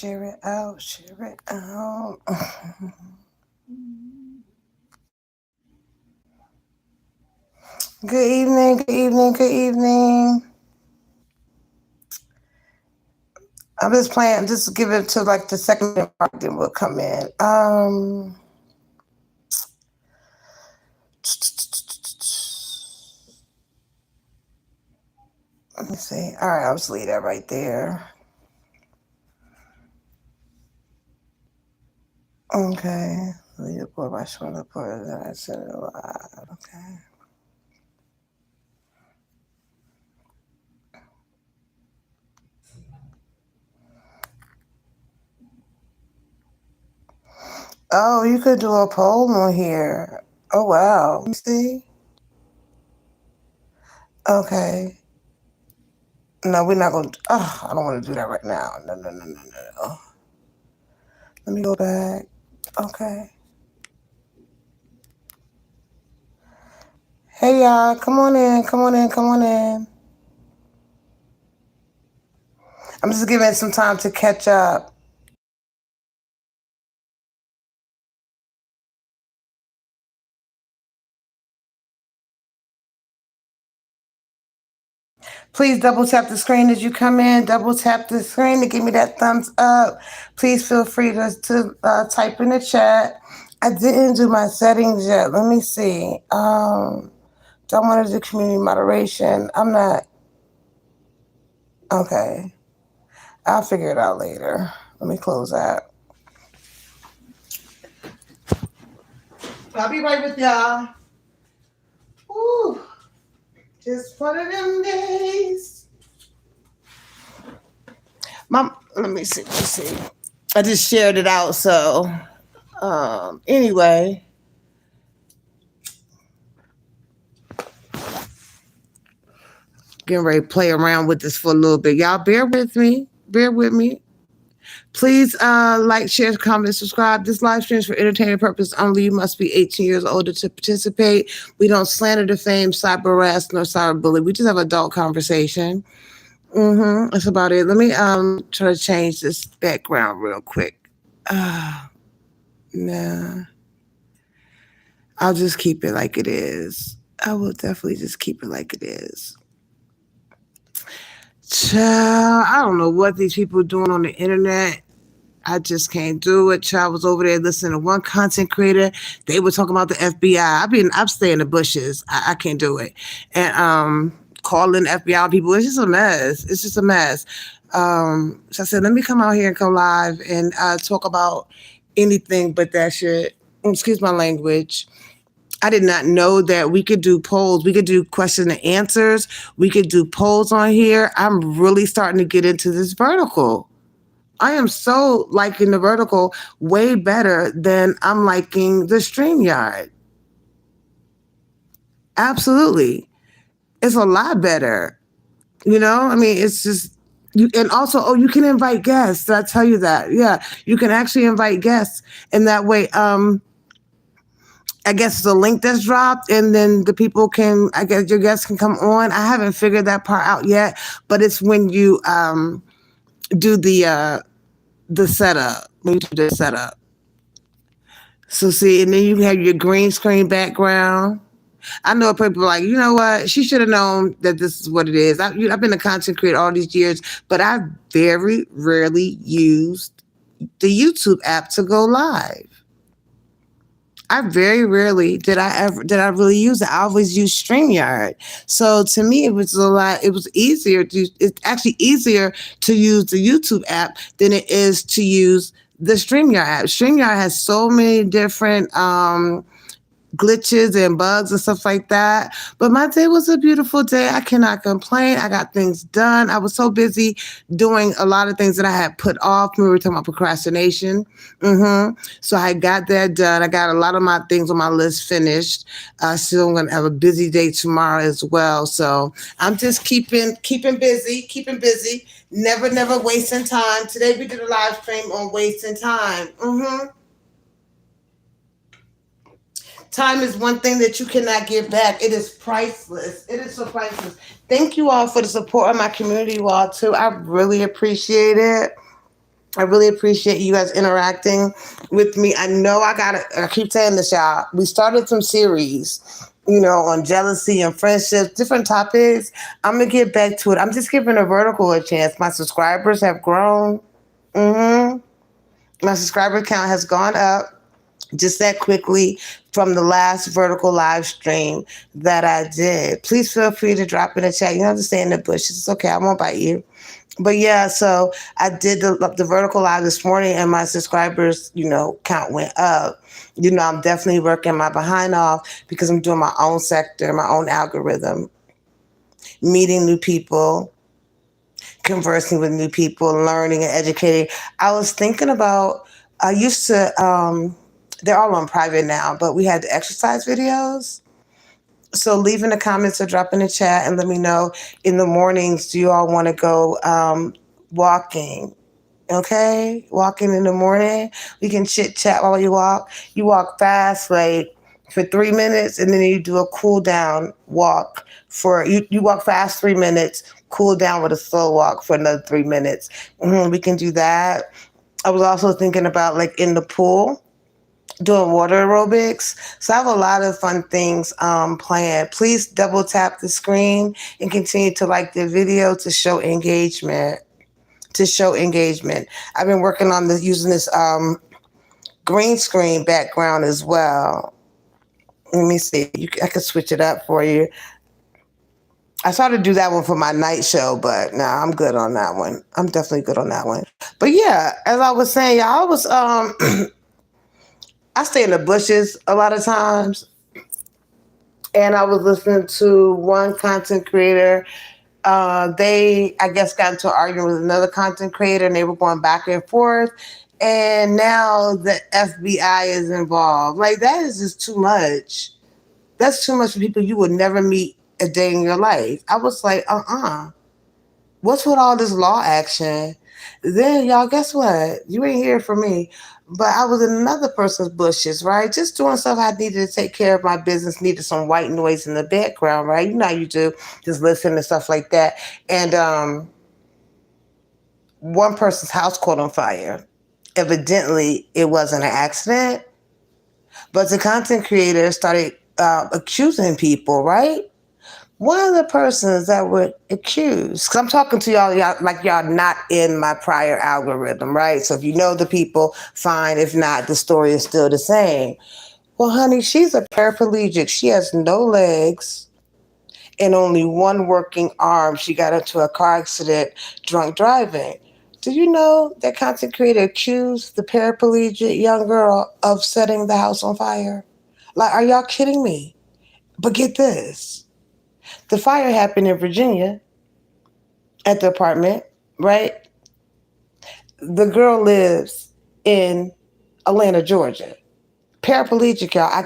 Share it out, share it out. Good evening, good evening, good evening. I'm just playing, just give it to like the second part, then we'll come in. Let me see. All right, I'll just leave that right there. Okay. Leave the board by showing the board that I said it live. Okay. Oh, you could do a poll on here. Oh wow. Let me see. Okay. No, we're not gonna. Oh, I don't want to do that right now. No, no, no, no, no, no. Let me go back. Okay. Hey y'all, come on in, come on in, come on in. I'm just giving it some time to catch up. Please double tap the screen as you come in. Double tap the screen to give me that thumbs up. Please feel free to type in the chat. I didn't do my settings yet. Let me see. Don't want to do community moderation. I'm not. Okay. I'll figure it out later. Let me close that. I'll be right with y'all. Woo. Just one of them days. Let me see. Let's see. I just shared it out. So, anyway, getting ready to play around with this for a little bit. Y'all bear with me. Bear with me. Please like, share, comment, subscribe. This live stream is for entertainment purpose only. You must be 18 years older to participate. We don't slander, defame, cyber harass, nor cyberbully. We just have adult conversation. That's about it. Let me try to change this background real quick. Nah. I'll just keep it like it is. I will definitely just keep it like it is. Child, I don't know what these people are doing on the internet. I just can't do it. Child was over there listening to one content creator. They were talking about the FBI. I'm staying in the bushes. I can't do it. And calling FBI people, it's just a mess. It's just a mess. So I said, let me come out here and come live and talk about anything but that shit. Excuse my language. I did not know that we could do polls. We could do question and answers. We could do polls on here. I'm really starting to get into this vertical. I am so liking the vertical way better than I'm liking the StreamYard. Absolutely. It's a lot better. You know, I mean, it's just, you, and also, oh, you can invite guests. Did I tell you that? Yeah, you can actually invite guests. And that way, I guess it's a link that's dropped, and then the people can, I guess your guests can come on. I haven't figured that part out yet, but it's when you do the setup. When you do the setup. So see, and then you have your green screen background. I know people are like, you know what? She should have known that this is what it is. I've been a content creator all these years, but I very rarely used the YouTube app to go live. I very rarely did I really use it. I always use StreamYard. So to me it was easier it's actually easier to use the YouTube app than it is to use the StreamYard app. StreamYard has so many different glitches and bugs and stuff like that. But my day was a beautiful day. I cannot complain. I got things done. I was so busy doing a lot of things that I had put off. We were talking about procrastination. So I got that done. I got a lot of my things on my list finished. Still, I'm going to have a busy day tomorrow as well. So I'm just keeping busy. Never wasting time. Today we did a live stream on wasting time. Time is one thing that you cannot give back. It is priceless. It is so priceless. Thank you all for the support of my community, you all too. I really appreciate it. I really appreciate you guys interacting with me. I know I keep saying this, y'all. We started some series, on jealousy and friendships, different topics. I'm going to get back to it. I'm just giving a vertical a chance. My subscribers have grown. Hmm. My subscriber count has gone up just that quickly from the last vertical live stream that I did. Please feel free to drop in the chat. You don't have to stay in the bushes. It's okay. I won't bite you. But yeah, so I did the vertical live this morning, and my subscribers, count went up. I'm definitely working my behind off because I'm doing my own sector, my own algorithm, meeting new people, conversing with new people, learning and educating. I was thinking about, I used to, they're all on private now, but we had the exercise videos. So leave in the comments or drop in the chat and let me know in the mornings, do you all want to go walking? Okay, walking in the morning. We can chit chat while you walk. You walk fast, like for 3 minutes, and then you do a cool down walk for you walk fast 3 minutes, cool down with a slow walk for another 3 minutes. We can do that. I was also thinking about like in the pool doing water aerobics. So I have a lot of fun things planned. Please double tap the screen and continue to like the video to show engagement. I've been working on this using this green screen background as well. Let me see. I can switch it up for you. I started to do that one for my night show, but nah, I'm good on that one. I'm definitely good on that one. But yeah, as I was saying, y'all, I was I stay in the bushes a lot of times, and I was listening to one content creator. They, I guess, got into an argument with another content creator, and they were going back and forth. And now the FBI is involved. Like, that is just too much. That's too much for people you would never meet a day in your life. I was like, what's with all this law action? Then, y'all, guess what? You ain't hear from me. But I was in another person's bushes, right? Just doing stuff I needed to take care of my business, needed some white noise in the background, right? You know how you do, just listen to stuff like that. And one person's house caught on fire. Evidently, it wasn't an accident, but the content creator started accusing people, right? One of the persons that were accused, because I'm talking to y'all like y'all not in my prior algorithm, right? So if you know the people, fine. If not, the story is still the same. Well, honey, she's a paraplegic. She has no legs and only one working arm. She got into a car accident drunk driving. Do you know that content creator accused the paraplegic young girl of setting the house on fire? Like, are y'all kidding me? But get this. The fire happened in Virginia at the apartment, right? The girl lives in Atlanta, Georgia. Paraplegic, y'all. I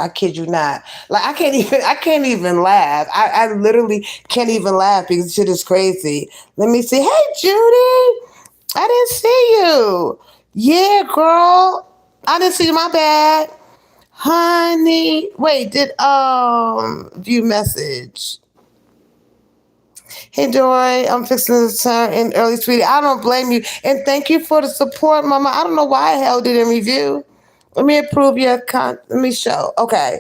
kid you not. Like, I can't even laugh. I literally can't even laugh because shit is crazy. Let me see. Hey, Judy, I didn't see you. Yeah, girl, I didn't see you. My bad, honey. Wait, did view message? Hey, Dori, I'm fixing to turn in early, sweetie. I don't blame you. And thank you for the support, Mama. I don't know why I held it in review. Let me approve your let me show. Okay.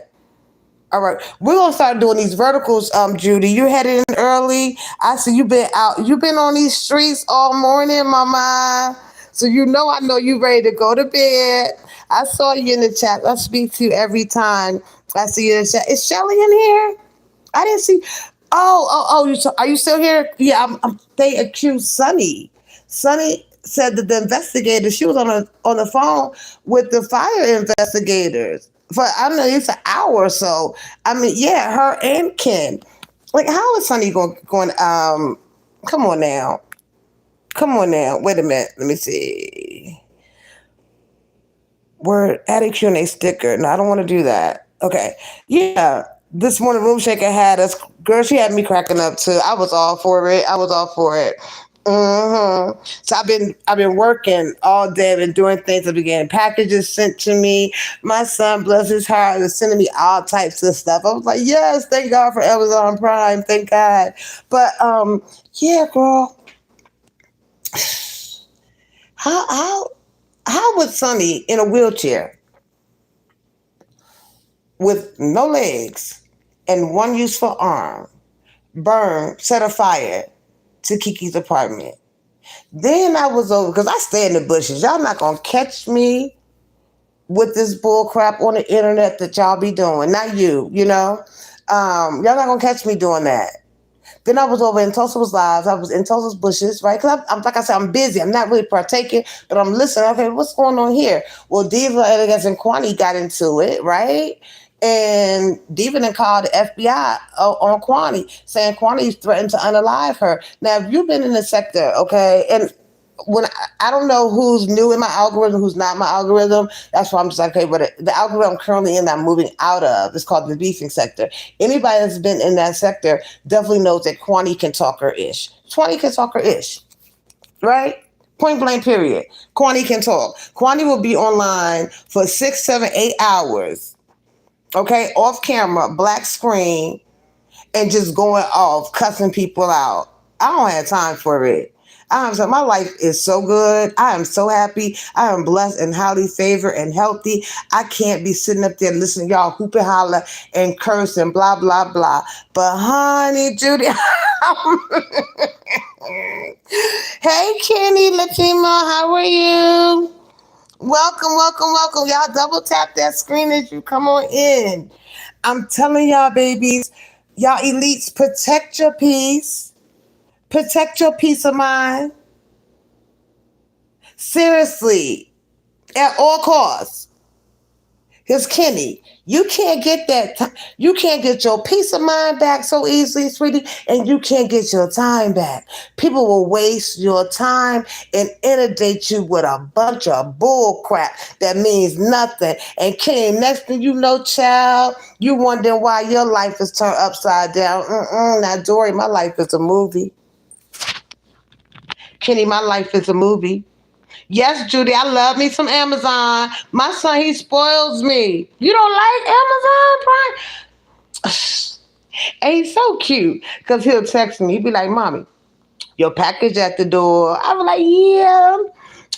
All right. We're going to start doing these verticals, Judy. You headed in early. I see you've been out. You've been on these streets all morning, Mama. So I know you ready to go to bed. I saw you in the chat. I speak to you every time I see you in the chat. Is Shelly in here? I didn't see. Are you still here? Yeah, they accused Sunny. Sunny said that the investigators, she was on the phone with the fire investigators for, I don't know, it's an hour or so. I mean, yeah, her and Ken. Like, how is Sunny going, come on now. Come on now. Wait a minute. Let me see. We're adding Q&A sticker. No, I don't want to do that. Okay. Yeah. This morning, Room Shaker had us. Girl, she had me cracking up too. I was all for it. So I've been working all day. I've been doing things. I've been getting packages sent to me. My son, bless his heart, was sending me all types of stuff. I was like, yes, thank God for Amazon Prime. Thank God. But yeah, girl. How how how would Sonny in a wheelchair with no legs and one useful arm set a fire to Kiki's apartment? Then I was over because I stay in the bushes. Y'all not gonna catch me with this bull crap on the internet that y'all be doing. Not you, you know. Y'all not gonna catch me doing that. Then I was over in Tulsa's lives. I was in Tulsa's bushes, right? Because I'm like I said, I'm busy. I'm not really partaking, but I'm listening. Okay, what's going on here? Well, Diva, I guess, and Kwani got into it, right? And Diva then called the FBI on Kwani, saying Kwani threatened to unalive her. Now, if you've been in the sector, okay, and when I don't know who's new in my algorithm, who's not my algorithm. That's why I'm just like, okay, but the algorithm I'm currently in, I'm moving out of. It's called the beefing sector. Anybody that's been in that sector definitely knows that Kwani can talk her ish. Kwani can talk her ish, right? Point blank, period. Kwani can talk. Kwani will be online for 6, 7, 8 hours, okay, off camera, black screen, and just going off, cussing people out. I don't have time for it. My life is so good. I am so happy. I am blessed and highly favored and healthy. I can't be sitting up there listening to y'all hoop and holler and curse and blah, blah, blah. But honey, Judy, hey, Kenny, Latima, how are you? Welcome, welcome, welcome. Y'all double tap that screen as you come on in. I'm telling y'all, babies, y'all elites, protect your peace. Protect your peace of mind. Seriously, at all costs. Here's Kenny. You can't get you can't get your peace of mind back so easily, sweetie, and you can't get your time back. People will waste your time and inundate you with a bunch of bull crap that means nothing. And Kenny, next thing you know, child, you wondering why your life is turned upside down. Now, Dori, my life is a movie. Kenny, my life is a movie. Yes, Judy, I love me some Amazon. My son, he spoils me. You don't like Amazon Prime? And he's so cute because he'll text me. He'll be like, Mommy, your package at the door. I was like, yeah.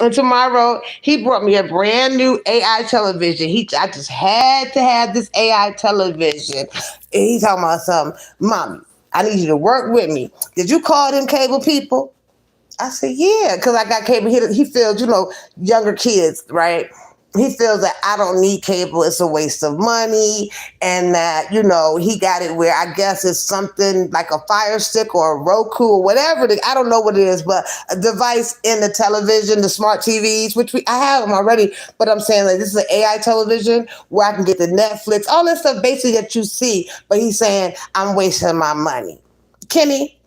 And tomorrow, he brought me a brand new AI television. I just had to have this AI television. And he's talking about something. Mommy, I need you to work with me. Did you call them cable people? I said, yeah, because I got cable. He feels, younger kids, right? He feels that I don't need cable. It's a waste of money. And that, he got it where I guess it's something like a Fire Stick or a Roku or whatever. I don't know what it is, but a device in the television, the smart TVs, which I have them already. But I'm saying like this is an AI television where I can get the Netflix, all that stuff basically that you see. But he's saying I'm wasting my money. Kenny,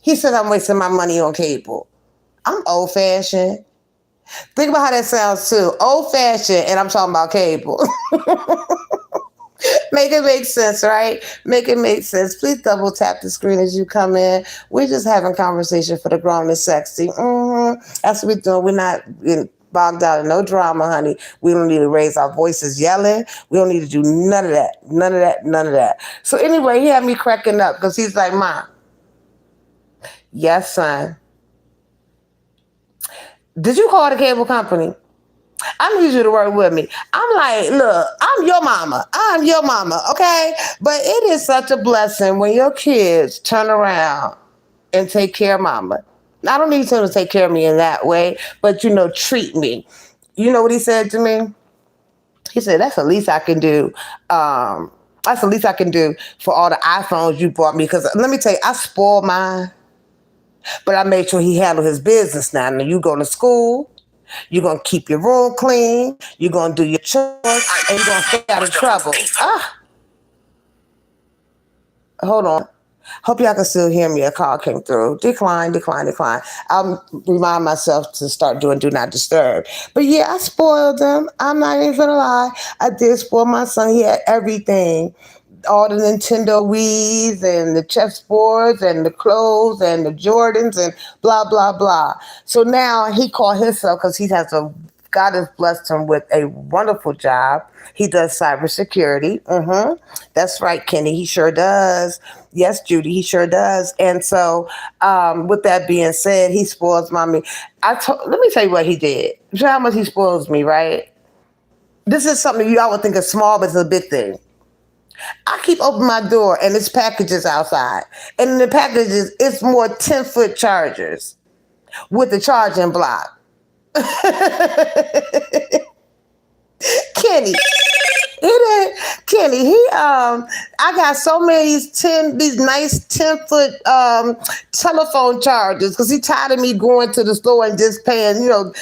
he said I'm wasting my money on cable. I'm old fashioned. Think about how that sounds too. Old fashioned, and I'm talking about cable. Make it make sense, right? Make it make sense. Please double tap the screen as you come in. We're just having conversation for the grown and sexy. That's what we're doing. We're not bogged down in no drama, honey. We don't need to raise our voices yelling. We don't need to do none of that. None of that. None of that. So anyway, he had me cracking up because he's like, Mom, yes, son. Did you call the cable company? I need you to work with me. I'm like, look, I'm your mama. I'm your mama, okay? But it is such a blessing when your kids turn around and take care of mama. I don't need someone to take care of me in that way, but, treat me. You know what he said to me? He said, that's the least I can do. That's the least I can do for all the iPhones you bought me. Because let me tell you, I spoiled mine. But I made sure he handled his business now. Now you go to school, you're going to keep your room clean, you're going to do your chores, and you're going to stay out of trouble. Hold on. Hope y'all can still hear me. A call came through. Decline, decline, decline. I'll remind myself to start doing Do Not Disturb. But yeah, I spoiled him. I'm not even going to lie. I did spoil my son. He had everything. All the Nintendo Wii's and the chessboards and the clothes and the Jordans and blah, blah, blah. So now he called himself because he has a God has blessed him with a wonderful job. He does cybersecurity. That's right, Kenny. He sure does. Yes, Judy, he sure does. And so, with that being said, he spoils mommy. Let me tell you what he did. You know how much he spoils me, right? This is something you all would think is small, but it's a big thing. I keep opening my door and it's packages outside. And in the packages, it's more 10-foot chargers with the charging block. Kenny, Kenny, I got so many these nice 10-foot telephone chargers because he tired of me going to the store and just paying, $7,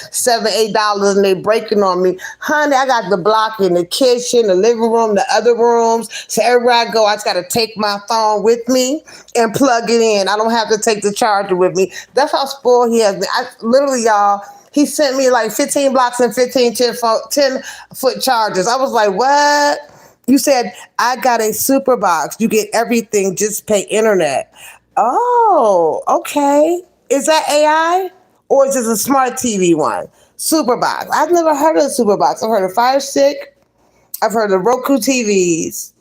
$8 and they breaking on me. Honey, I got the block in the kitchen, the living room, the other rooms. So everywhere I go, I just got to take my phone with me and plug it in. I don't have to take the charger with me. That's how spoiled he has been. Literally, y'all, he sent me like 15 blocks and 15 10-foot chargers. I was like, what? You said, I got a super box. You get everything, just pay internet. Oh, okay. Is that AI? Or is this a smart TV one? Super box. I've never heard of a super box. I've heard of Fire Stick. I've heard of Roku TVs.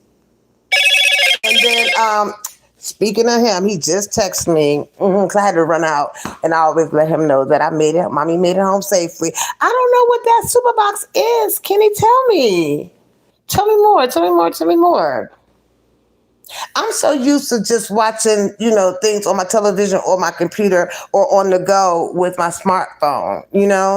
And then, speaking of him, he just texted me because I had to run out, and I always let him know that mommy made it home safely. I don't know what that super box is. Can he tell me? Tell me more. Tell me more. Tell me more. I'm so used to just watching, things on my television or my computer or on the go with my smartphone,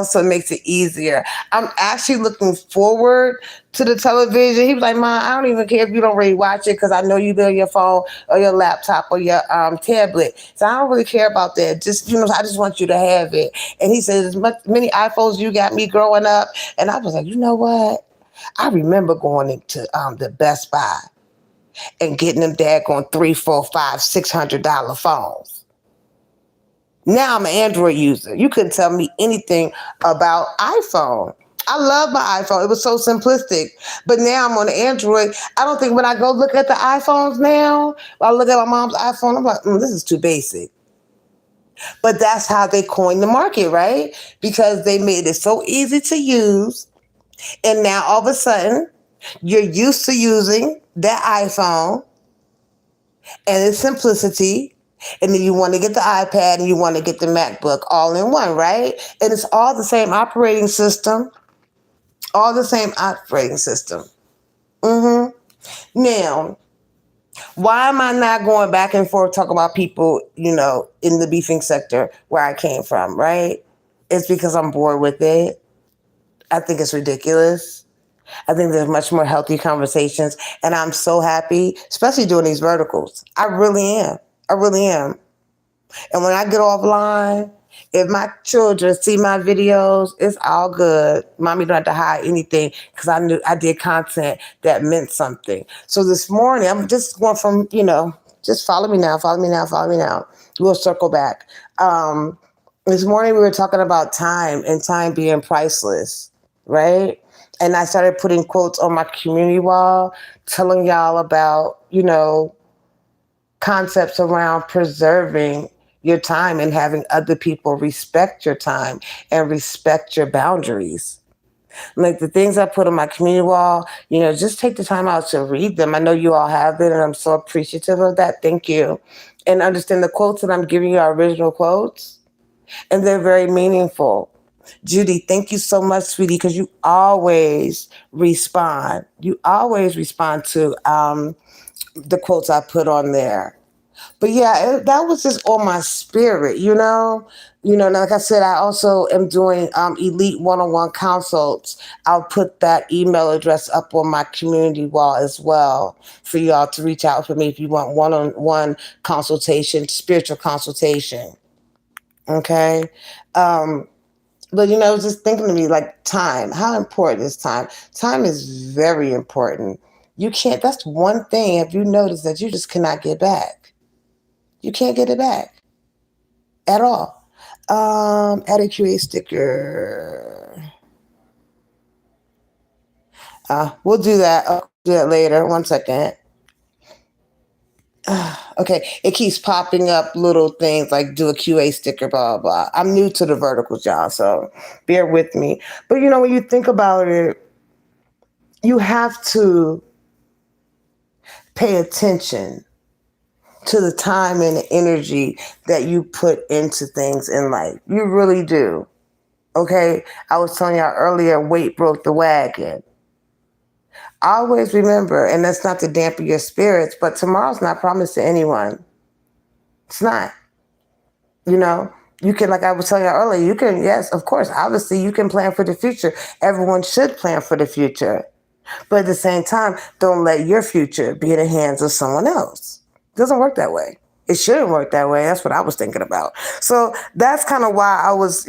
so it makes it easier. I'm actually looking forward to the television. He was like, Mom, I don't even care if you don't really watch it because I know you be on your phone or your laptop or your tablet. So I don't really care about that. Just, I just want you to have it. And he says, many iPhones you got me growing up. And I was like, you know what? I remember going into the Best Buy and getting them daggone $300, $400, $500, $600 phones. Now I'm an Android user. You couldn't tell me anything about iPhone. I love my iPhone. It was so simplistic. But now I'm on Android. I don't think when I go look at the iPhones now, I look at my mom's iPhone, I'm like, this is too basic. But that's how they coined the market, right? Because they made it so easy to use. And now all of a sudden, you're used to using that iPhone and its simplicity. And then you want to get the iPad and you want to get the MacBook all in one, right? And it's all the same operating system. All the same operating system. Now, why am I not going back and forth talking about people, in the beefing sector where I came from, right? It's because I'm bored with it. I think it's ridiculous. I think there's much more healthy conversations. And I'm so happy, especially doing these verticals. I really am. I really am. And when I get offline, if my children see my videos, it's all good. Mommy don't have to hide anything because I knew I did content that meant something. So this morning, I'm just going from, just follow me now, follow me now, follow me now. We'll circle back. This morning we were talking about time and time being priceless, right? And I started putting quotes on my community wall, telling y'all about, concepts around preserving your time and having other people respect your time and respect your boundaries. Like the things I put on my community wall, just take the time out to read them. I know you all have it, and I'm so appreciative of that. Thank you. And understand the quotes that I'm giving you are original quotes, and they're very meaningful. Judy, thank you so much, sweetie, because you always respond. You always respond to the quotes I put on there. But yeah, that was just on my spirit, like I said, I also am doing elite one-on-one consults. I'll put that email address up on my community wall as well for y'all to reach out for me if you want one-on-one consultation, spiritual consultation. Okay. But I was just thinking to me, like, time. How important is time? Time is very important. You can't. That's one thing. Have you noticed that you just cannot get back? You can't get it back at all. Add a QA sticker. We'll do that. I'll do that later. 1 second. Okay, it keeps popping up little things like do a QA sticker, blah, blah, blah. I'm new to the verticals, y'all, so bear with me. But when you think about it, you have to pay attention to the time and the energy that you put into things in life. You really do. Okay, I was telling y'all earlier, weight broke the wagon. Always remember, and that's not to dampen your spirits, but tomorrow's not promised to anyone. It's not. You know, you can, like I was telling you earlier, you can, yes, of course, obviously, you can plan for the future. Everyone should plan for the future. But at the same time, don't let your future be in the hands of someone else. It doesn't work that way. It shouldn't work that way. That's what I was thinking about. So that's kind of why I was,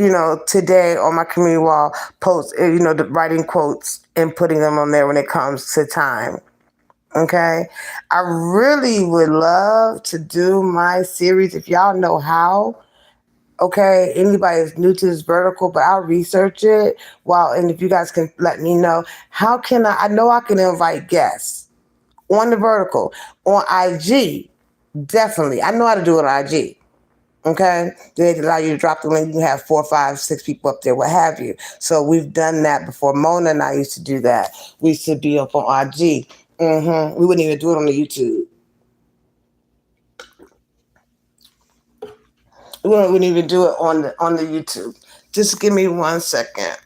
today on my community wall post, writing quotes and putting them on there when it comes to time. Okay. I really would love to do my series if y'all know how. Okay, anybody is new to this vertical, but I'll research it. And if you guys can let me know, how can I know I can invite guests on the vertical, on IG, definitely. I know how to do it on IG. Okay, they allow you to drop the link. You can have 4, 5, 6 people up there, what have you. So we've done that before. Mona and I used to do that. We used to be up on IG. We wouldn't even do it on the YouTube. We wouldn't even do it on the YouTube. Just give me 1 second.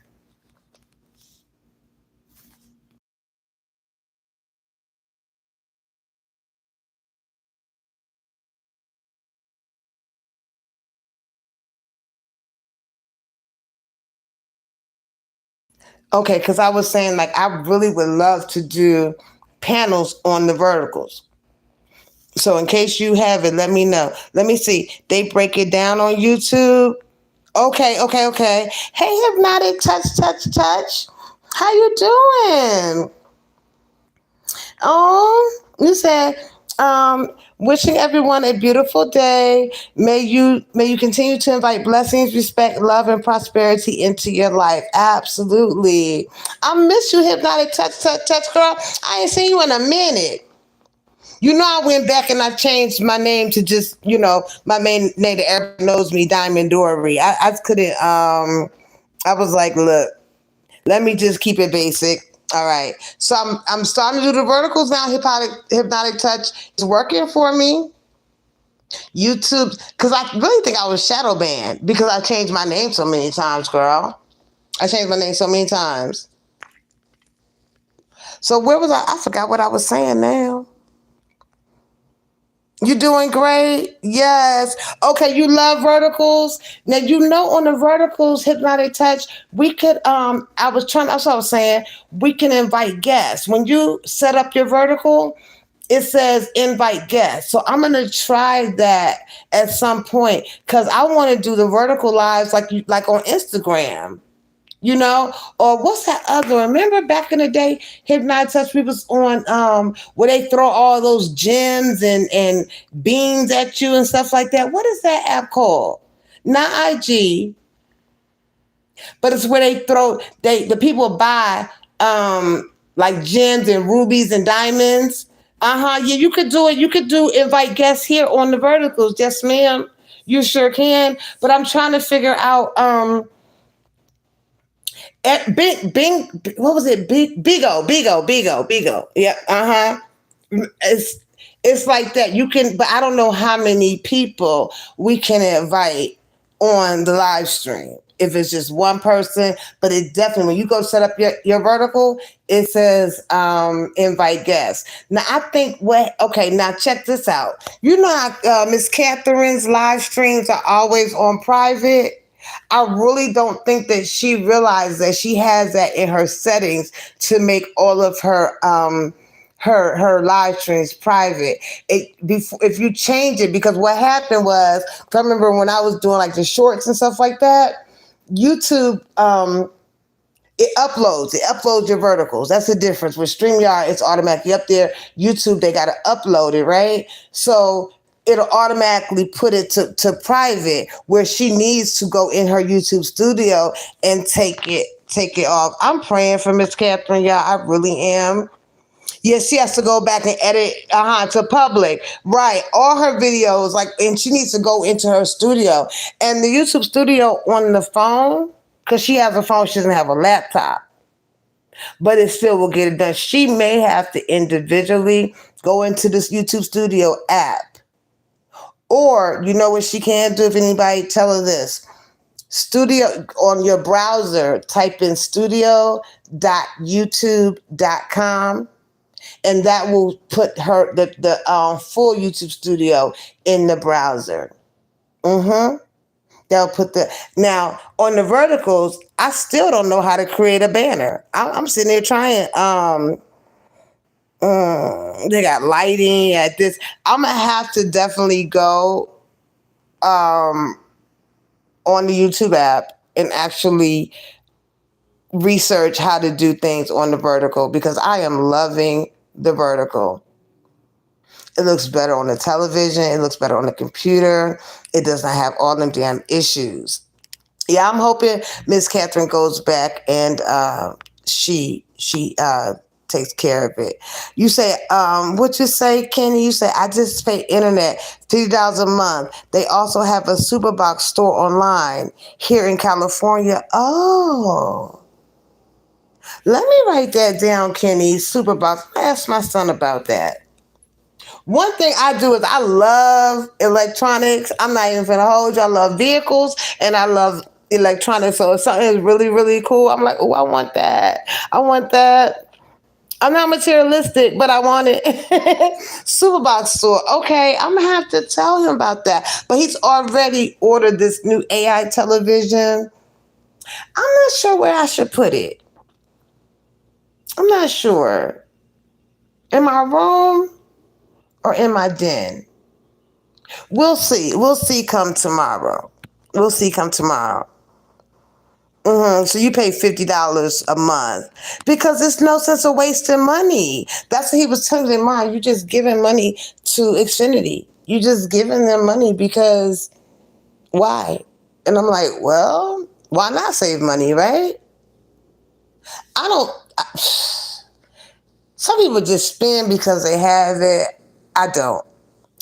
Okay, because I was saying like I really would love to do panels on the verticals. So in case you haven't, let me know. Let me see. They break it down on YouTube. Okay, okay, okay. Hey, hypnotic touch, touch, touch. How you doing? Oh, you said, wishing everyone a beautiful day. May you continue to invite blessings, respect, love, and prosperity into your life. Absolutely. I miss you, hypnotic touch, touch, touch, girl. I ain't seen you in a minute. I went back and I changed my name to just, my main name that everybody knows me, Diamond Dori. I couldn't, I was like, look, let me just keep it basic. All right. So I'm starting to do the verticals now. Hypnotic touch is working for me. YouTube, because I really think I was shadow banned because I changed my name so many times, girl. I changed my name so many times. So where was I? I forgot what I was saying now. You doing great? Yes. Okay, you love verticals. Now on the verticals, hypnotic touch, we could that's what I was saying. We can invite guests. When you set up your vertical, it says invite guests. So I'm gonna try that at some point because I want to do the vertical lives like on Instagram. Or what's that other? Remember back in the day, Hypnotic Touch, we was on where they throw all those gems and beans at you and stuff like that. What is that app called? Not IG, but it's where the people buy like gems and rubies and diamonds. Yeah, you could do it. You could do invite guests here on the verticals. Yes, ma'am. You sure can. But I'm trying to figure out Bing, what was it? Bigo. Yeah, It's it's like that. You can, but I don't know how many people we can invite on the live stream. If it's just one person, but it definitely when you go set up your vertical, it says invite guests. Now I think now check this out. You know how Miss Catherine's live streams are always on private. I really don't think that she realized that she has that in her settings to make all of her live streams private. If you change it, because what happened was, I remember when I was doing like the shorts and stuff like that, YouTube it uploads your verticals. That's the difference. With StreamYard, it's automatically up there. YouTube, they got to upload it, right? So it'll automatically put it to private where she needs to go in her YouTube studio and take it off. I'm praying for Miss Catherine, y'all. I really am. Yeah, she has to go back and edit to public. Right. All her videos, like, and she needs to go into her studio. And the YouTube studio on the phone, because she has a phone, she doesn't have a laptop. But it still will get it done. She may have to individually go into this YouTube studio app. Or you know what she can do if anybody tell her this. Studio on your browser, type in studio.youtube.com, and that will put her the full YouTube studio in the browser. Mm-hmm. They'll put the now on the verticals. I still don't know how to create a banner. I'm sitting there trying. They got lighting at this. I'm gonna have to definitely go on the YouTube app and actually research how to do things on the vertical because I am loving the vertical. It looks better on the television. It looks better on the computer. It does not have all them damn issues. Yeah, I'm hoping Miss Catherine goes back and she takes care of it. You say, what you say, Kenny? You say I just pay internet $50 a month. They also have a Superbox store online here in California. Oh, let me write that down, Kenny. Superbox. Ask my son about that. One thing I do is I love electronics. I'm not even gonna hold you. I love vehicles and I love electronics. So if something is really, really cool, I'm like, oh, I want that. I want that. I'm not materialistic, but I want it. Superbox store. Okay, I'm gonna have to tell him about that. But he's already ordered this new AI television. I'm not sure where I should put it. I'm not sure. In my room or in my den? We'll see. We'll see come tomorrow. We'll see come tomorrow. So you pay $50 a month because there's no sense of wasting money. That's what he was telling me, Mom. You just giving money to Xfinity. You just giving them money because why? And I'm like, well, why not save money, right? I don't. Some people just spend because they have it. I don't.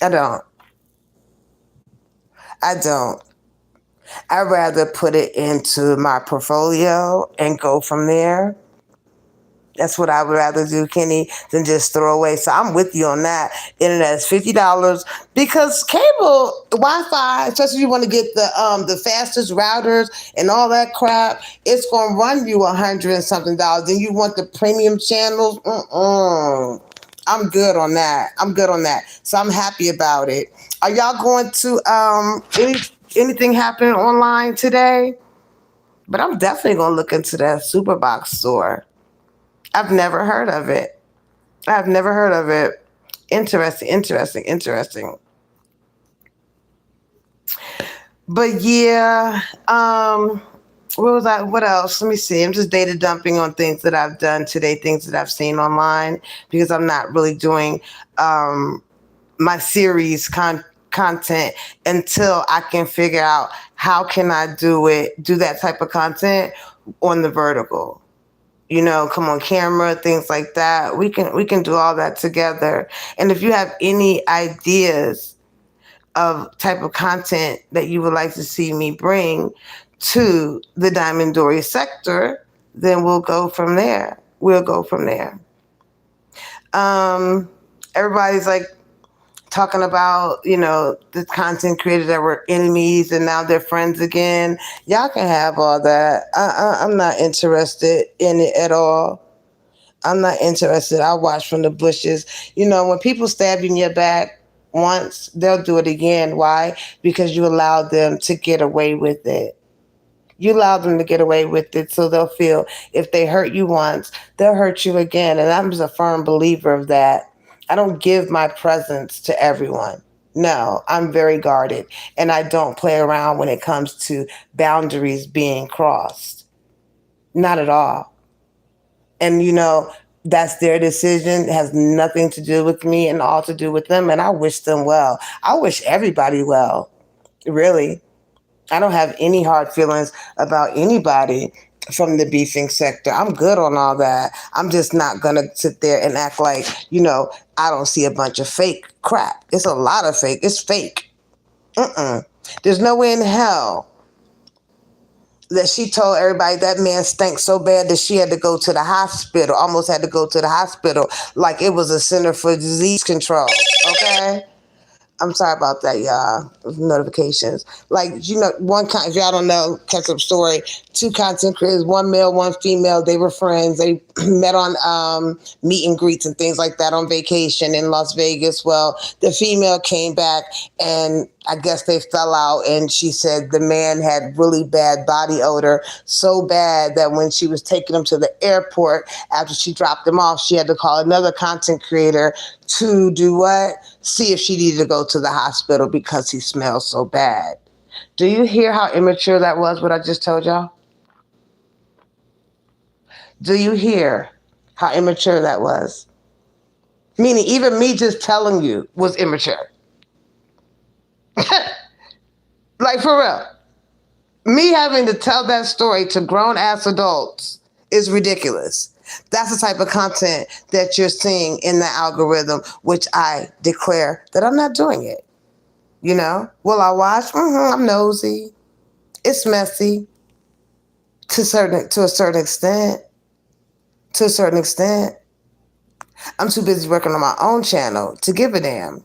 I don't. I don't. I'd rather put it into my portfolio and go from there. That's what I would rather do, Kenny, than just throw away. So I'm with you on that. Internet is $50 because cable Wi-Fi, especially if you want to get the fastest routers and all that crap, it's gonna run you $100 and something. Then you want the premium channels. I'm good on that. I'm good on that. So I'm happy about it. Are y'all going to anything happening online today? But I'm definitely gonna look into that Superbox store. I've never heard of it. I've never heard of it. Interesting, interesting, interesting. But yeah, what was I? What else? Let me see. I'm just data dumping on things that I've done today, things that I've seen online, because I'm not really doing my series content until I can figure out how can I do that type of content on the vertical. Come on camera, things like that. We can do all that together. And if you have any ideas of type of content that you would like to see me bring to the Diamond Dori sector, then we'll go from there. We'll go from there. Everybody's like talking about, the content creators that were enemies and now they're friends again. Y'all can have all that. I'm not interested in it at all. I'm not interested. I'll watch from the bushes. When people stab you in your back once, they'll do it again. Why? Because you allowed them to get away with it. You allowed them to get away with it, so they'll feel if they hurt you once, they'll hurt you again. And I'm just a firm believer of that. I don't give my presence to everyone. No, I'm very guarded, and I don't play around when it comes to boundaries being crossed. Not at all. And that's their decision. It has nothing to do with me and all to do with them. And I wish them well. I wish everybody well. Really. I don't have any hard feelings about anybody. from the beefing sector. I'm good on all that. I'm just not gonna sit there and act like, I don't see a bunch of fake crap. It's a lot of fake. It's fake. Mm-mm. There's no way in hell that she told everybody that man stank so bad that she had to go to the hospital, almost had to go to the hospital like it was a center for disease control. Okay? I'm sorry about that, y'all. Notifications. Like, if y'all don't know, catch up story. Two content creators, one male, one female. They were friends. They met on meet and greets and things like that on vacation in Las Vegas. Well, the female came back and I guess they fell out, and she said the man had really bad body odor, so bad that when she was taking him to the airport after she dropped him off, she had to call another content creator to do what? See if she needed to go to the hospital because he smells so bad. Do you hear how immature that was, what I just told y'all? Do you hear how immature that was? Meaning, even me just telling you was immature. Like, for real. Me having to tell that story to grown ass adults is ridiculous. That's the type of content that you're seeing in the algorithm, which I declare that I'm not doing it. Will I watch? I'm nosy. It's messy to a certain extent. To a certain extent, I'm too busy working on my own channel to give a damn.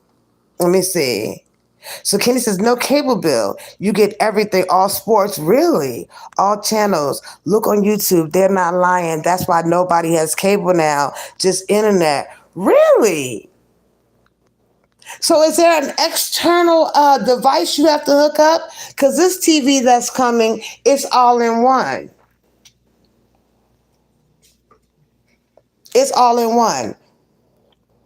Let me see. So Kenny says, no cable bill. You get everything, all sports, really, all channels. Look on YouTube. They're not lying. That's why nobody has cable now. Just internet. Really? So is there an external device you have to hook up? Because this TV that's coming, it's all in one. It's all in one.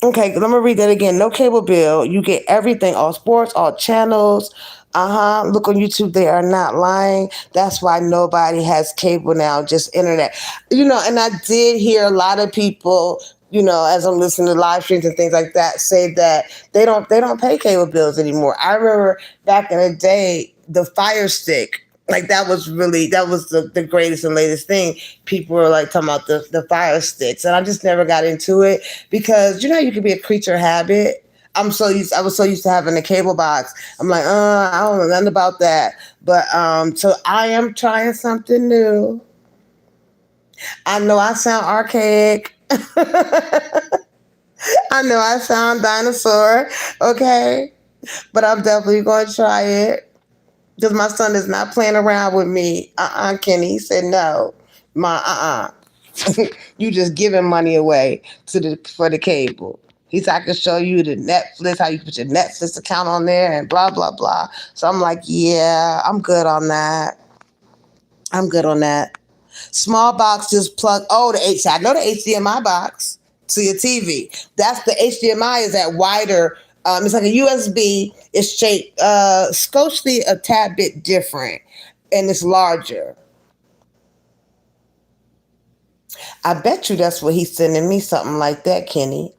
Okay, let me read that again. No cable bill. You get everything, all sports, all channels. Look on YouTube. They are not lying. That's why nobody has cable now, just internet. And I did hear a lot of people, as I'm listening to live streams and things like that, say that they don't pay cable bills anymore. I remember back in the day, the Fire Stick. Like that was the greatest and latest thing. People were like talking about the Fire Sticks, and I just never got into it because you can be a creature of habit. I was so used to having a cable box. I'm like, I don't know nothing about that. But so I am trying something new. I know I sound archaic. I know I sound dinosaur. Okay, but I'm definitely going to try it. Because my son is not playing around with me. Kenny. He said no. You just giving money away for the cable. He said I can show you the Netflix, how you put your Netflix account on there and blah, blah, blah. So I'm like, yeah, I'm good on that. I'm good on that. Small box just plug. Oh, I know the HDMI box to your TV. That's the HDMI is that wider. It's like a USB. It's shaped scopely a tad bit different, and it's larger. I bet you that's what he's sending me, something like that, Kenny.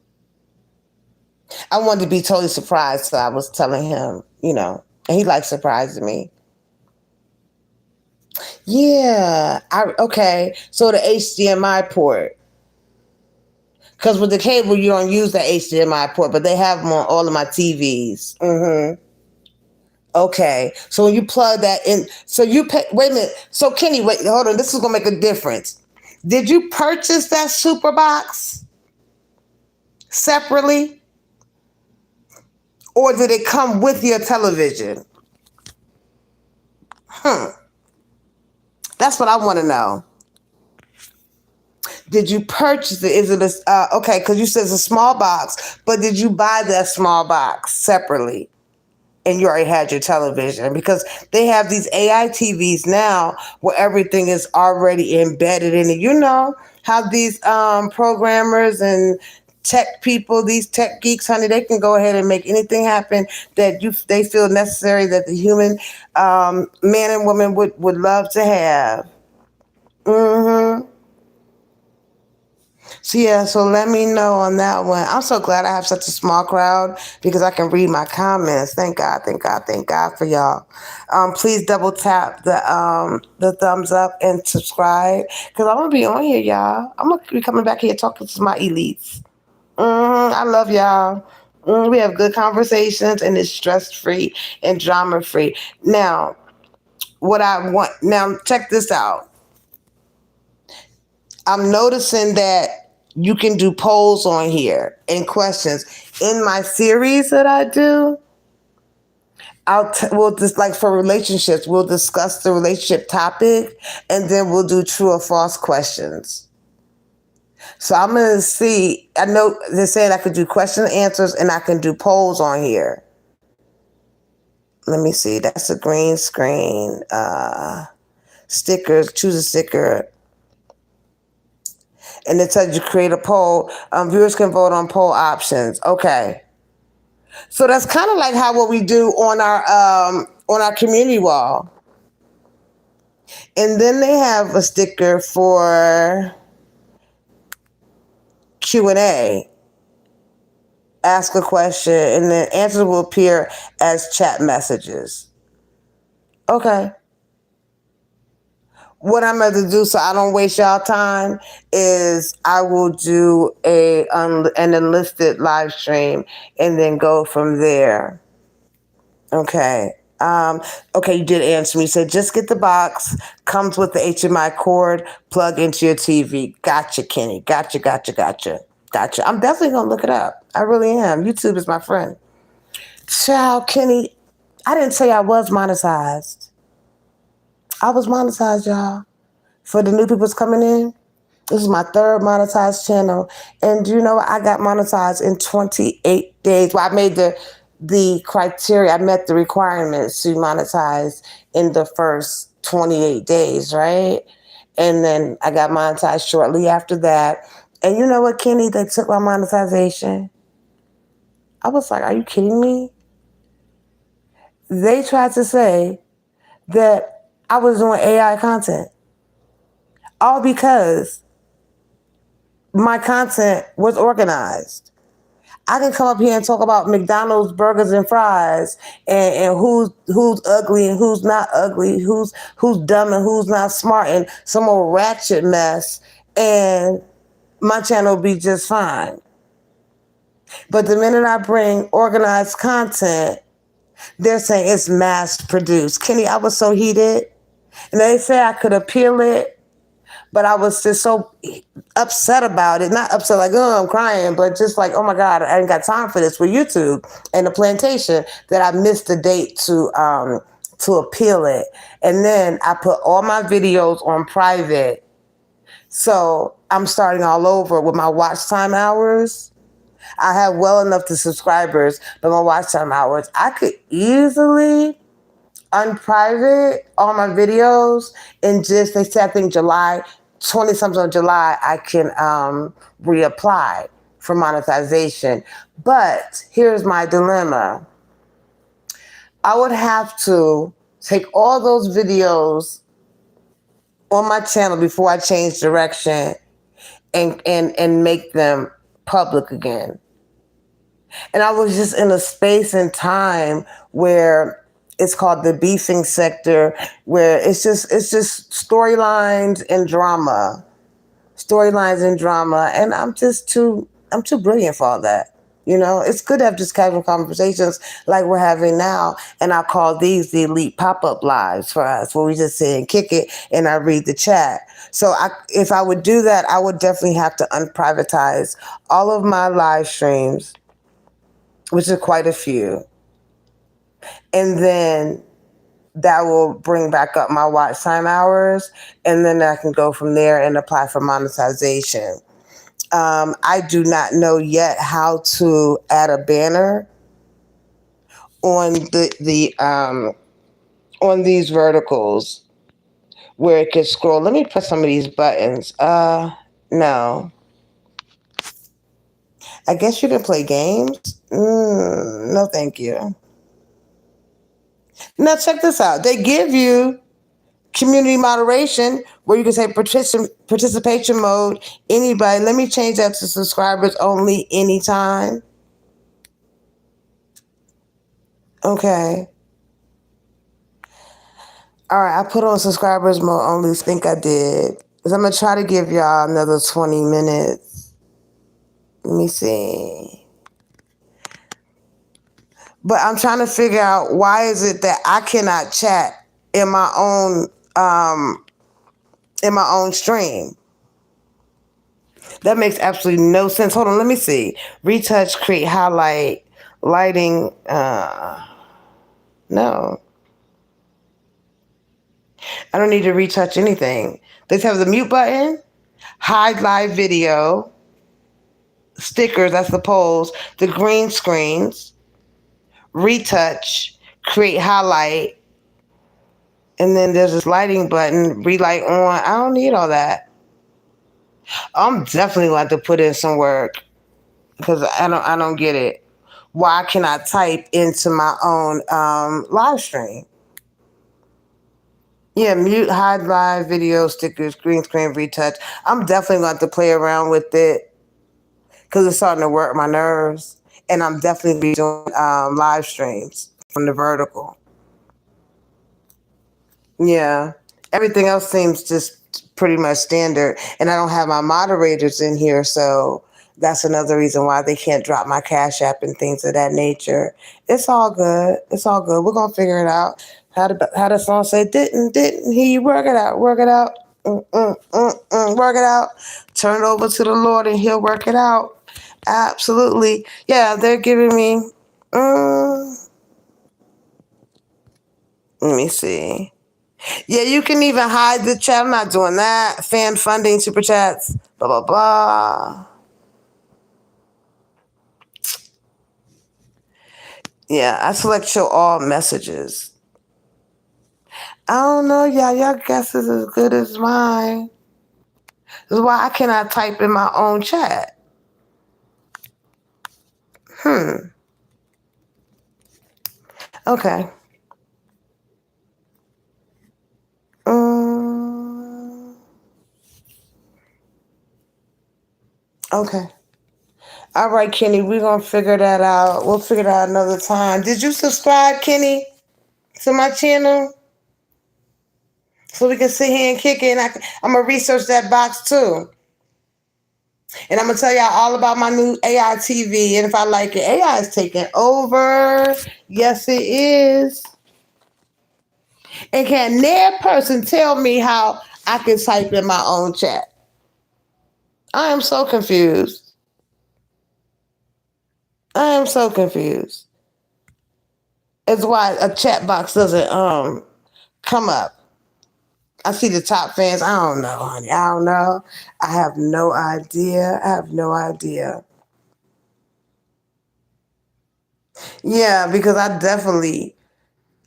I wanted to be totally surprised, so I was telling him, and he likes surprising me. Yeah. Okay. So the HDMI port. Because with the cable, you don't use the HDMI port, but they have them on all of my TVs. Mm-hmm. Okay. So when you plug that in, so you pay, wait a minute. So Kenny, wait, hold on. This is going to make a difference. Did you purchase that super box separately? Or did it come with your television? That's what I want to know. Did you purchase it? Is it okay? Because you said it's a small box, but did you buy that small box separately? And you already had your television, because they have these AI TVs now where everything is already embedded in it. How these programmers and tech people, these tech geeks, honey, they can go ahead and make anything happen that they feel necessary that the human man and woman would love to have. Mm-hmm. Yeah, so let me know on that one. I'm so glad I have such a small crowd because I can read my comments. Thank God, thank God, thank God for y'all. Please double tap the thumbs up and subscribe because I'm gonna be on here, y'all. I'm gonna be coming back here talking to my elites. I love y'all. We have good conversations and it's stress free and drama free. Now, what I want now, check this out. I'm noticing that you can do polls on here and questions. In my series that I do, we'll just like for relationships, we'll discuss the relationship topic and then we'll do true or false questions. So I'm gonna see. I know they're saying I could do question and answers and I can do polls on here. Let me see. That's a green screen. Stickers. Choose a sticker. And it tells you create a poll. Viewers can vote on poll options. Okay. So that's kind of like how what we do on our community wall. And then they have a sticker for Q&A. Ask a question, and the answers will appear as chat messages. Okay. What I'm going to do so I don't waste y'all time is I will do an enlisted live stream and then go from there. Okay. Okay, you did answer me. You said just get the box. Comes with the HDMI cord. Plug into your TV. Gotcha, Kenny. Gotcha, gotcha, gotcha. Gotcha. I'm definitely going to look it up. I really am. YouTube is my friend. Ciao, Kenny. I didn't say I was monetized. I was monetized, y'all. For the new people's coming in, this is my third monetized channel. And you know what? I got monetized in 28 days. Well, I made the criteria. I met the requirements to monetize in the first 28 days, right? And then I got monetized shortly after that. And you know what, Kenny? They took my monetization. I was like, are you kidding me? They tried to say that I was doing AI content. All because my content was organized. I can come up here and talk about McDonald's burgers and fries and who's ugly and who's not ugly, who's dumb and who's not smart and some old ratchet mess, and my channel will be just fine. But the minute I bring organized content, they're saying it's mass produced. Kenny, I was so heated. And they say I could appeal it, but I was just so upset about it. Not upset like, oh, I'm crying, but just like, oh my God, I ain't got time for this with YouTube and the plantation that I missed the date to appeal it. And then I put all my videos on private. So I'm starting all over with my watch time hours. I have well enough to subscribers, but my watch time hours, I could easily unprivate all my videos and just they said I think July 20 something of July I can reapply for monetization. But here's my dilemma. I would have to take all those videos on my channel before I change direction and make them public again. And I was just in a space and time where it's called the beefing sector, where it's just storylines and drama, and I'm too brilliant for all that. You know, it's good to have just casual conversations like we're having now, and I call these the elite pop-up lives for us, where we just sit and kick it, and I read the chat. So if I would do that, I would definitely have to unprivatize all of my live streams, which is quite a few. And then that will bring back up my watch time hours. And then I can go from there and apply for monetization. I do not know yet how to add a banner on on these verticals where it can scroll. Let me press some of these buttons. No. I guess you can play games. No, thank you. Now check this out. They give you Community moderation, where you can say participation mode, anybody. Let me change that to subscribers only anytime. Okay. All right, I put on subscribers mode only. Think I did. Because I'm going to try to give y'all another 20 minutes. Let me see. But I'm trying to figure out, why is it that I cannot chat in my own stream? That makes absolutely no sense. Hold on, let me see. Retouch, create, highlight, lighting. No, I don't need to retouch anything. Let's have the mute button, hide live video, stickers, that's the polls, the green screens, retouch, create, highlight, and then there's this lighting button, relight on. I don't need all that. I'm definitely going to have to put in some work, because I don't get it. Why can I type into my own live stream? Yeah, mute, hide live video, stickers, green screen, retouch. I'm definitely going to have to play around with it, because it's starting to work my nerves. And I'm definitely be doing live streams from the vertical. Yeah. Everything else seems just pretty much standard. And I don't have my moderators in here, so that's another reason why they can't drop my Cash App and things of that nature. It's all good. It's all good. We're gonna figure it out. How the song say, didn't he work it out, work it out, work it out. Turn it over to the Lord and he'll work it out. Absolutely. Yeah, they're giving me let me see. Yeah, you can even hide the chat. I'm not doing that. Fan funding, super chats, blah, blah, blah. Yeah, I select show all messages. I don't know, y'all. Your guess is as good as mine. This is why I cannot type in my own chat. Okay. Okay. All right, Kenny, we're going to figure that out. We'll figure it out another time. Did you subscribe, Kenny, to my channel? So we can sit here and kick it. And I'm going to research that box too. And I'm going to tell y'all all about my new AI TV. And if I like it, AI is taking over. Yes, it is. And can that person tell me how I can type in my own chat? I am so confused. I am so confused. It's why a chat box doesn't come up. I see the top fans. I don't know, honey. I don't know. I have no idea. I have no idea. Yeah, because I definitely,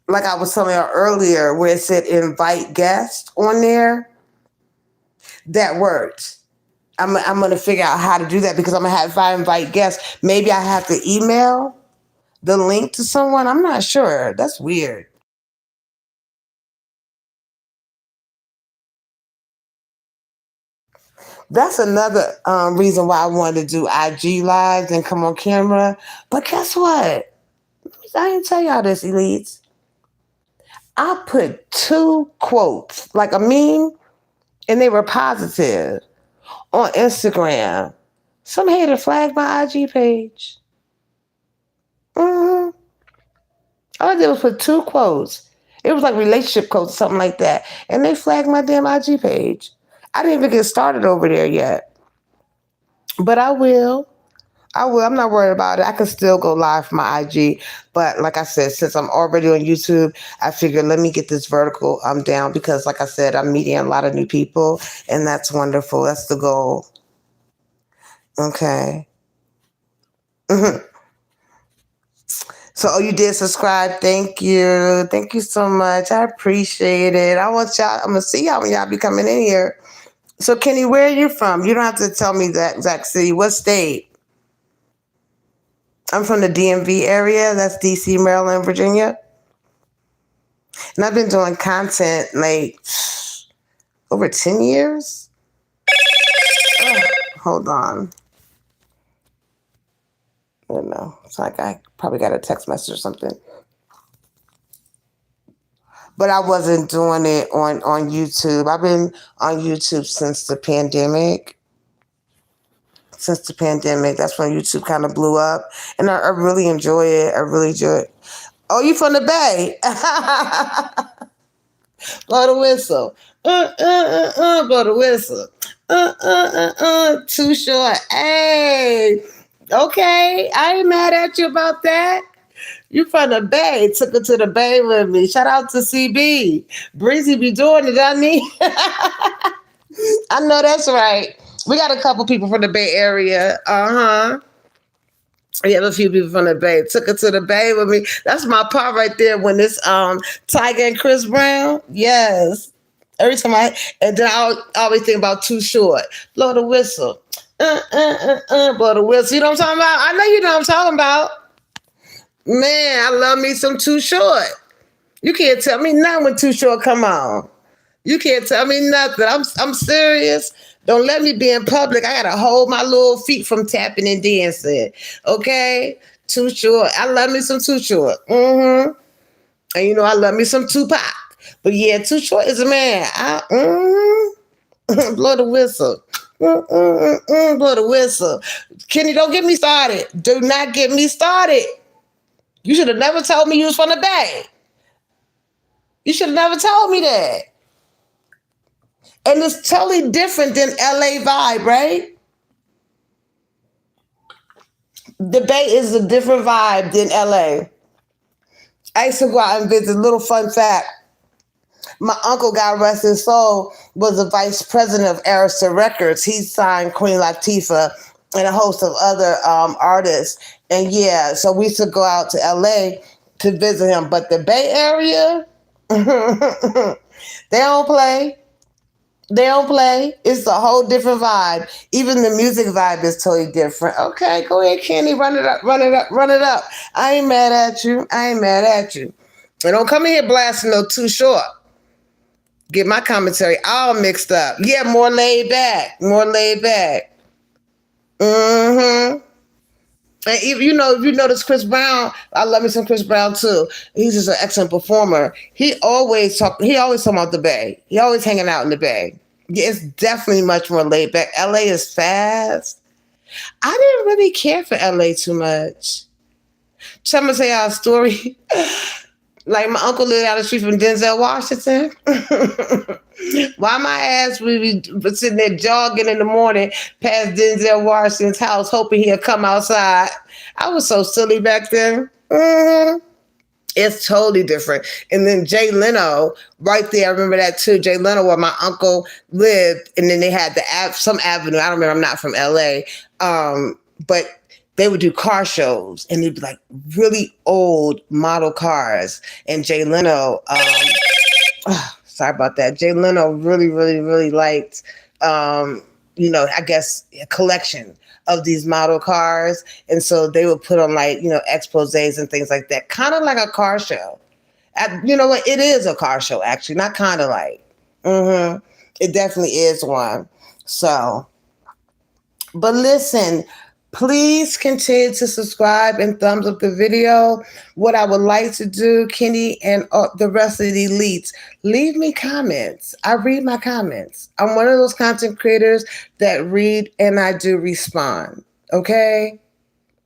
like I was telling you earlier, where it said invite guests on there, that worked. I'm going to figure out how to do that, because I'm going to have, if I invite guests, maybe I have to email the link to someone. I'm not sure. That's weird. That's another reason why I wanted to do IG lives and come on camera. But guess what? I didn't tell y'all this, elites. I put 2 quotes, like a meme, and they were positive, on Instagram. Some hater flagged my IG page. All I did was put 2 quotes. It was like relationship quotes, something like that. And they flagged my damn IG page. I didn't even get started over there yet. But I will. I will. I'm not worried about it. I can still go live from my IG. But like I said, since I'm already on YouTube, I figured let me get this vertical down, because like I said, I'm meeting a lot of new people, and that's wonderful. That's the goal. Okay. So, oh, you did subscribe. Thank you. Thank you so much. I appreciate it. I'm going to see y'all when y'all be coming in here. So, Kenny, where are you from? You don't have to tell me the exact city. What state? I'm from the DMV area. That's DC, Maryland, Virginia. And I've been doing content like over 10 years. Ugh, hold on. I don't know. It's like I probably got a text message or something. But I wasn't doing it on YouTube. I've been on YouTube since the pandemic. Since the pandemic, that's when YouTube kind of blew up. And I really enjoy it. I really enjoy it. Oh, you from the Bay? Blow the whistle. Blow the whistle. Too short. Hey. Okay. I ain't mad at you about that. You from the Bay. Took her to the Bay with me. Shout out to CB. Breezy be doing it, doesn't he? I know that's right. We got a couple people from the Bay Area. Uh-huh. We have a few people from the Bay. Took her to the Bay with me. That's my part right there when it's Tiger and Chris Brown. Yes. Every time and then I always think about Too Short. Blow the whistle. Blow the whistle. You know what I'm talking about? I know you know what I'm talking about. Man, I love me some Too Short. You can't tell me nothing when Too Short come on. You can't tell me nothing. I'm serious. Don't let me be in public. I gotta hold my little feet from tapping and dancing. Okay? Too Short. I love me some Too Short. Mm-hmm. And you know I love me some Tupac. But yeah, Too Short is a man. Blow the whistle. Blow the whistle. Kenny, don't get me started. Do not get me started. You should have never told me you was from the Bay. You should have never told me that. And it's totally different than LA vibe, right? The Bay is a different vibe than LA. I used to go out and visit. Little fun fact. My uncle, God rest his soul, was the vice president of Arista Records. He signed Queen Latifah and a host of other artists. And yeah, so we used to go out to LA to visit him. But the Bay Area, they don't play. They don't play. It's a whole different vibe. Even the music vibe is totally different. Okay, go ahead, Kenny. Run it up, run it up, run it up. I ain't mad at you. I ain't mad at you. And don't come in here blasting no Too Short. Get my commentary all mixed up. Yeah, more laid back. More laid back. Mm-hmm. And if you notice Chris Brown, I love me some Chris Brown too. He's just an excellent performer. He always talking about the Bay. He always hanging out in the Bay. Yeah, it's definitely much more laid back. LA is fast. I didn't really care for LA too much. I'm gonna tell y'all a story. Like my uncle lived out the street from Denzel Washington. Why my ass would be sitting there jogging in the morning past Denzel Washington's house, hoping he'll come outside. I was so silly back then. Mm-hmm. It's totally different. And then Jay Leno, right there, I remember that too. Jay Leno, where my uncle lived, and then they had some avenue. I don't remember. I'm not from LA, but they would do car shows, and they'd be like really old model cars. And Jay Leno, sorry about that. Jay Leno really, really, really liked, I guess a collection of these model cars. And so they would put on exposés and things like that, kind of like a car show. You know what? It is a car show, actually, not kind of like. Mm-hmm. It definitely is one. So, but listen, please continue to subscribe and thumbs up the video. What I would like to do, Kenny and the rest of the elites, leave me comments. I read my comments. I'm one of those content creators that read and I do respond. Okay?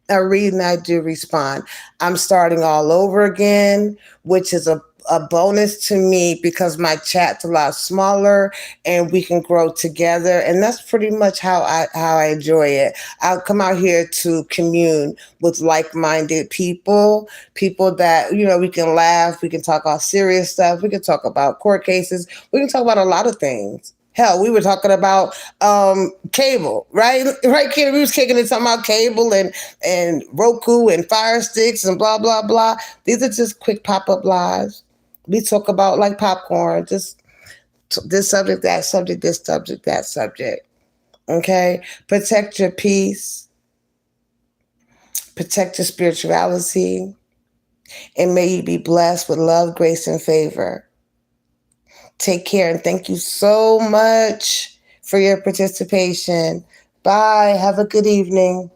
I read and I do respond. I'm starting all over again, which is a bonus to me because my chat's a lot smaller and we can grow together. And that's pretty much how I enjoy it. I'll come out here to commune with like-minded people that, we can laugh. We can talk about serious stuff. We can talk about court cases. We can talk about a lot of things. Hell, we were talking about cable, right? Right, kid. We was kicking it talking about cable and Roku and Fire Sticks and blah, blah, blah. These are just quick pop-up lives. We talk about like popcorn, just this subject, that subject, this subject, that subject. Okay? Protect your peace. Protect your spirituality. And may you be blessed with love, grace, and favor. Take care, and thank you so much for your participation. Bye. Have a good evening.